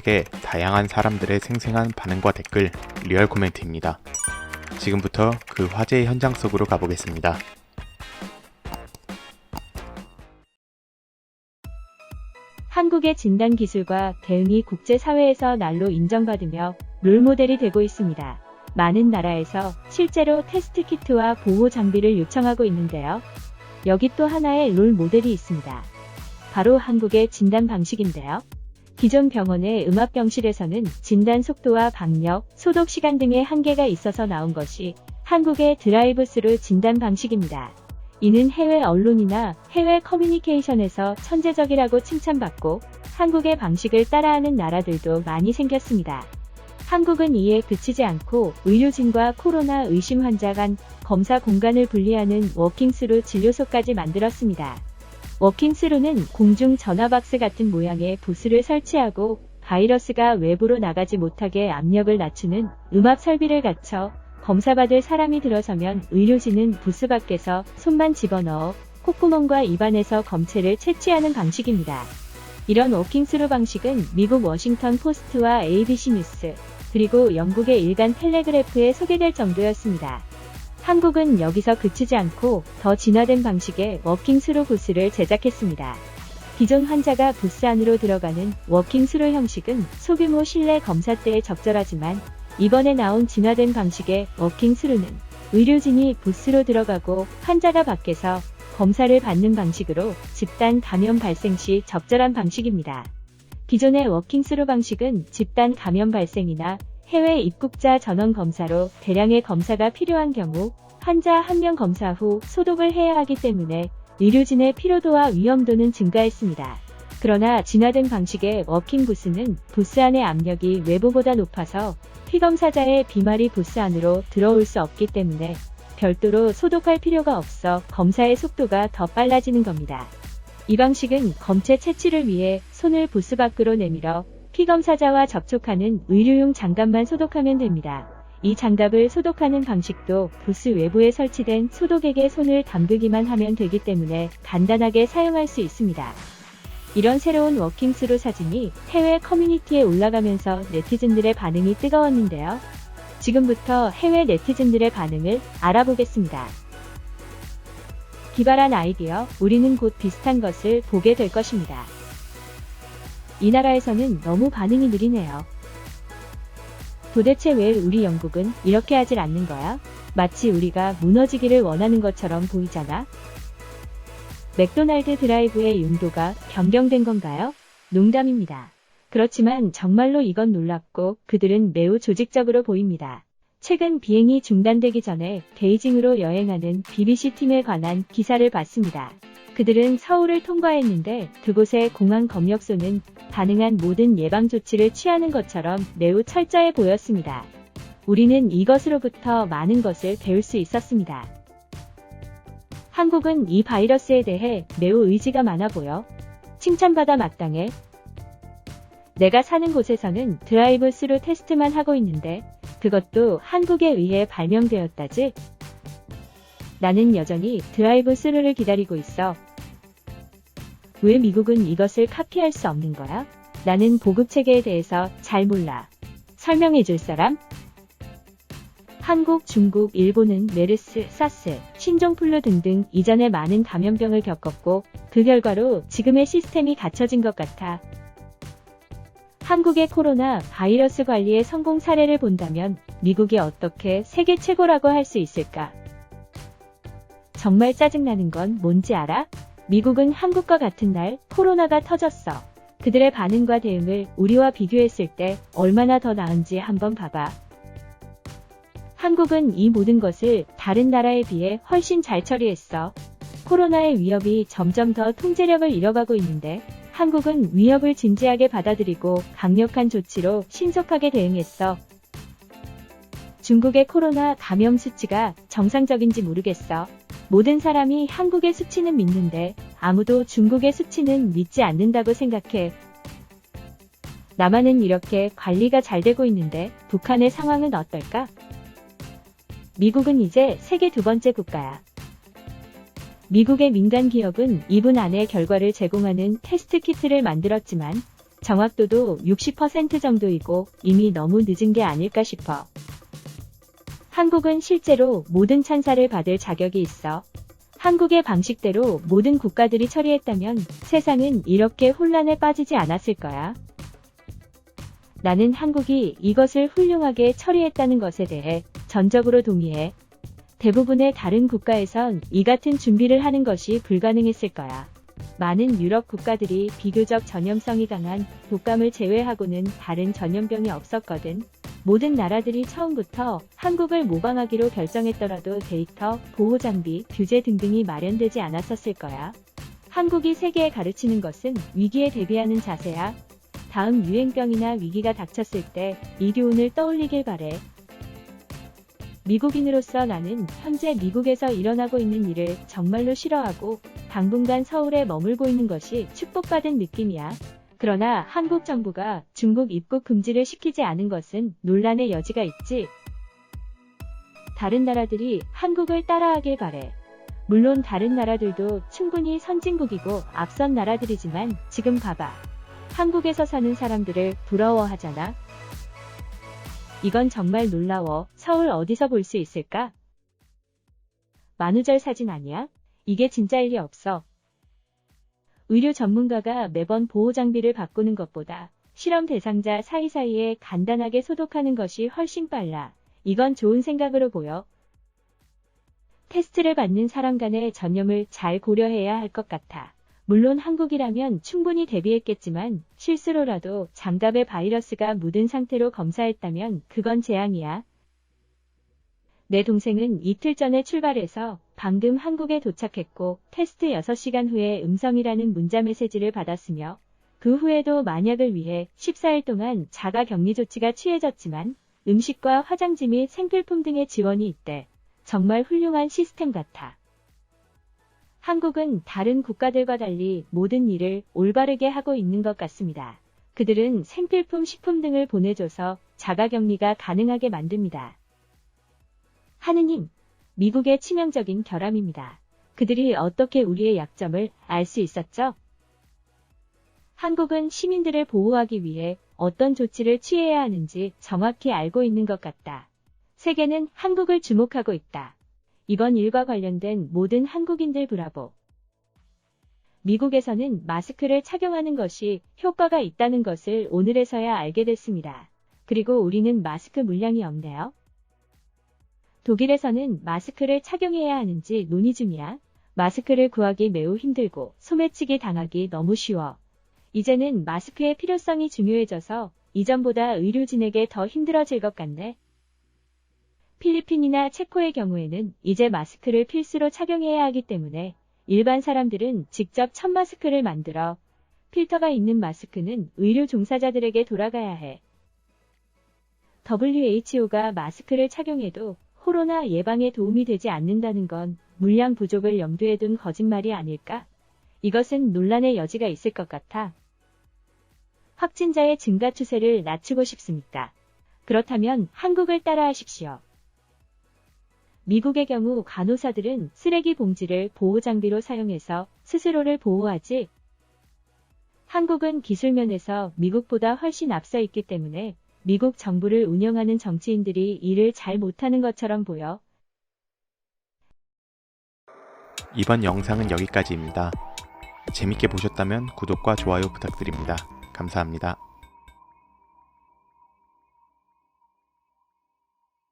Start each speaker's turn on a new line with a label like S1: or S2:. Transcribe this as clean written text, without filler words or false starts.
S1: 소식에 다양한 사람들의 생생한 반응과 댓글, 리얼 코멘트입니다. 지금부터 그 화제의 현장 속으로 가보겠습니다.
S2: 한국의 진단 기술과 대응이 국제사회에서 날로 인정받으며 롤모델이 되고 있습니다. 많은 나라에서 실제로 테스트 키트와 보호 장비를 요청하고 있는데요. 여기 또 하나의 롤모델이 있습니다. 바로 한국의 진단 방식인데요. 기존 병원의 음압병실에서는 진단 속도와 박력, 소독 시간 등의 한계가 있어서 나온 것이 한국의 드라이브스루 진단 방식입니다. 이는 해외 언론이나 해외 커뮤니케이션에서 천재적이라고 칭찬받고 한국의 방식을 따라하는 나라들도 많이 생겼습니다. 한국은 이에 그치지 않고 의료진과 코로나 의심 환자 간 검사 공간을 분리하는 워킹스루 진료소까지 만들었습니다. 워킹스루는 공중 전화박스 같은 모양의 부스를 설치하고 바이러스가 외부로 나가지 못하게 압력을 낮추는 음압 설비를 갖춰 검사받을 사람이 들어서면 의료진은 부스 밖에서 손만 집어넣어 콧구멍과 입안에서 검체를 채취하는 방식입니다. 이런 워킹스루 방식은 미국 워싱턴 포스트와 ABC 뉴스, 그리고 영국의 일간 텔레그래프에 소개될 정도였습니다. 한국은 여기서 그치지 않고 더 진화된 방식의 워킹스루 부스를 제작했습니다. 기존 환자가 부스 안으로 들어가는 워킹스루 형식은 소규모 실내 검사 때에 적절하지만 이번에 나온 진화된 방식의 워킹스루는 의료진이 부스로 들어가고 환자가 밖에서 검사를 받는 방식으로 집단 감염 발생 시 적절한 방식입니다. 기존의 워킹스루 방식은 집단 감염 발생이나 해외 입국자 전원 검사로 대량의 검사가 필요한 경우 환자 1명 검사 후 소독을 해야 하기 때문에 의료진의 피로도와 위험도는 증가했습니다. 그러나 진화된 방식의 워킹 부스는 부스 안의 압력이 외부보다 높아서 피검사자의 비말이 부스 안으로 들어올 수 없기 때문에 별도로 소독할 필요가 없어 검사의 속도가 더 빨라지는 겁니다. 이 방식은 검체 채취를 위해 손을 부스 밖으로 내밀어 피검사자와 접촉하는 의료용 장갑만 소독하면 됩니다. 이 장갑을 소독하는 방식도 부스 외부에 설치된 소독액에 손을 담그기만 하면 되기 때문에 간단하게 사용할 수 있습니다. 이런 새로운 워킹스루 사진이 해외 커뮤니티에 올라가면서 네티즌들의 반응이 뜨거웠는데요. 지금부터 해외 네티즌들의 반응을 알아보겠습니다. 기발한 아이디어, 우리는 곧 비슷한 것을 보게 될 것입니다. 이 나라에서는 너무 반응이 느리네요. 도대체 왜 우리 영국은 이렇게 하질 않는 거야? 마치 우리가 무너지기를 원하는 것처럼 보이잖아? 맥도날드 드라이브의 용도가 변경된 건가요? 농담입니다. 그렇지만 정말로 이건 놀랍고 그들은 매우 조직적으로 보입니다. 최근 비행이 중단되기 전에 베이징으로 여행하는 BBC 팀에 관한 기사를 봤습니다. 그들은 서울을 통과했는데 그곳의 공항 검역소는 가능한 모든 예방 조치를 취하는 것처럼 매우 철저해 보였습니다. 우리는 이것으로부터 많은 것을 배울 수 있었습니다. 한국은 이 바이러스에 대해 매우 의지가 많아 보여 칭찬받아 마땅해. 내가 사는 곳에서는 드라이브 스루 테스트만 하고 있는데 그것도 한국에 의해 발명되었다지? 나는 여전히 드라이브 스루를 기다리고 있어. 왜 미국은 이것을 카피할 수 없는 거야? 나는 보급체계에 대해서 잘 몰라. 설명해 줄 사람? 한국, 중국, 일본은 메르스, 사스, 신종플루 등등 이전에 많은 감염병을 겪었고 그 결과로 지금의 시스템이 갖춰진 것 같아. 한국의 코로나 바이러스 관리의 성공 사례를 본다면 미국이 어떻게 세계 최고라고 할 수 있을까? 정말 짜증나는 건 뭔지 알아? 미국은 한국과 같은 날 코로나가 터졌어. 그들의 반응과 대응을 우리와 비교했을 때 얼마나 더 나은지 한번 봐봐. 한국은 이 모든 것을 다른 나라에 비해 훨씬 잘 처리했어. 코로나의 위협이 점점 더 통제력을 잃어가고 있는데 한국은 위협을 진지하게 받아들이고 강력한 조치로 신속하게 대응했어. 중국의 코로나 감염 수치가 정상적인지 모르겠어. 모든 사람이 한국의 수치는 믿는데 아무도 중국의 수치는 믿지 않는다고 생각해. 남한은 이렇게 관리가 잘 되고 있는데 북한의 상황은 어떨까? 미국은 이제 세계 두 번째 국가야. 미국의 민간 기업은 2분 안에 결과를 제공하는 테스트 키트를 만들었지만 정확도도 60% 정도이고 이미 너무 늦은 게 아닐까 싶어. 한국은 실제로 모든 찬사를 받을 자격이 있어. 한국의 방식대로 모든 국가들이 처리했다면 세상은 이렇게 혼란에 빠지지 않았을 거야. 나는 한국이 이것을 훌륭하게 처리했다는 것에 대해 전적으로 동의해. 대부분의 다른 국가에선 이 같은 준비를 하는 것이 불가능했을 거야. 많은 유럽 국가들이 비교적 전염성이 강한 독감을 제외하고는 다른 전염병이 없었거든. 모든 나라들이 처음부터 한국을 모방하기로 결정했더라도 데이터, 보호 장비, 규제 등등이 마련되지 않았었을 거야. 한국이 세계에 가르치는 것은 위기에 대비하는 자세야. 다음 유행병이나 위기가 닥쳤을 때 이 교훈을 떠올리길 바래. 미국인으로서 나는 현재 미국에서 일어나고 있는 일을 정말로 싫어하고 당분간 서울에 머물고 있는 것이 축복받은 느낌이야. 그러나 한국 정부가 중국 입국 금지를 시키지 않은 것은 논란의 여지가 있지. 다른 나라들이 한국을 따라하길 바래. 물론 다른 나라들도 충분히 선진국이고 앞선 나라들이지만 지금 봐봐. 한국에서 사는 사람들을 부러워하잖아. 이건 정말 놀라워. 서울 어디서 볼 수 있을까? 만우절 사진 아니야? 이게 진짜 일이 없어. 의료 전문가가 매번 보호 장비를 바꾸는 것보다 실험 대상자 사이사이에 간단하게 소독하는 것이 훨씬 빨라. 이건 좋은 생각으로 보여. 테스트를 받는 사람 간의 전염을 잘 고려해야 할 것 같아. 물론 한국이라면 충분히 대비했겠지만 실수로라도 장갑에 바이러스가 묻은 상태로 검사했다면 그건 재앙이야. 내 동생은 이틀 전에 출발해서 방금 한국에 도착했고 테스트 6시간 후에 음성이라는 문자 메시지를 받았으며 그 후에도 만약을 위해 14일 동안 자가 격리 조치가 취해졌지만 음식과 화장지 및 생필품 등의 지원이 있대. 정말 훌륭한 시스템 같아. 한국은 다른 국가들과 달리 모든 일을 올바르게 하고 있는 것 같습니다. 그들은 생필품, 식품 등을 보내줘서 자가격리가 가능하게 만듭니다. 하느님, 미국의 치명적인 결함입니다. 그들이 어떻게 우리의 약점을 알 수 있었죠? 한국은 시민들을 보호하기 위해 어떤 조치를 취해야 하는지 정확히 알고 있는 것 같다. 세계는 한국을 주목하고 있다. 이번 일과 관련된 모든 한국인들 브라보. 미국에서는 마스크를 착용하는 것이 효과가 있다는 것을 오늘에서야 알게 됐습니다. 그리고 우리는 마스크 물량이 없네요. 독일에서는 마스크를 착용해야 하는지 논의 중이야. 마스크를 구하기 매우 힘들고 소매치기 당하기 너무 쉬워. 이제는 마스크의 필요성이 중요해져서 이전보다 의료진에게 더 힘들어질 것 같네. 필리핀이나 체코의 경우에는 이제 마스크를 필수로 착용해야 하기 때문에 일반 사람들은 직접 천 마스크를 만들어 필터가 있는 마스크는 의료 종사자들에게 돌아가야 해. WHO가 마스크를 착용해도 코로나 예방에 도움이 되지 않는다는 건 물량 부족을 염두에 둔 거짓말이 아닐까? 이것은 논란의 여지가 있을 것 같아. 확진자의 증가 추세를 낮추고 싶습니까? 그렇다면 한국을 따라하십시오. 미국의 경우 간호사들은 쓰레기 봉지를 보호장비로 사용해서 스스로를 보호하지. 한국은 기술면에서 미국보다 훨씬 앞서 있기 때문에 미국 정부를 운영하는 정치인들이 일을 잘 못하는 것처럼 보여.
S1: 이번 영상은 여기까지입니다. 재밌게 보셨다면 구독과 좋아요 부탁드립니다. 감사합니다.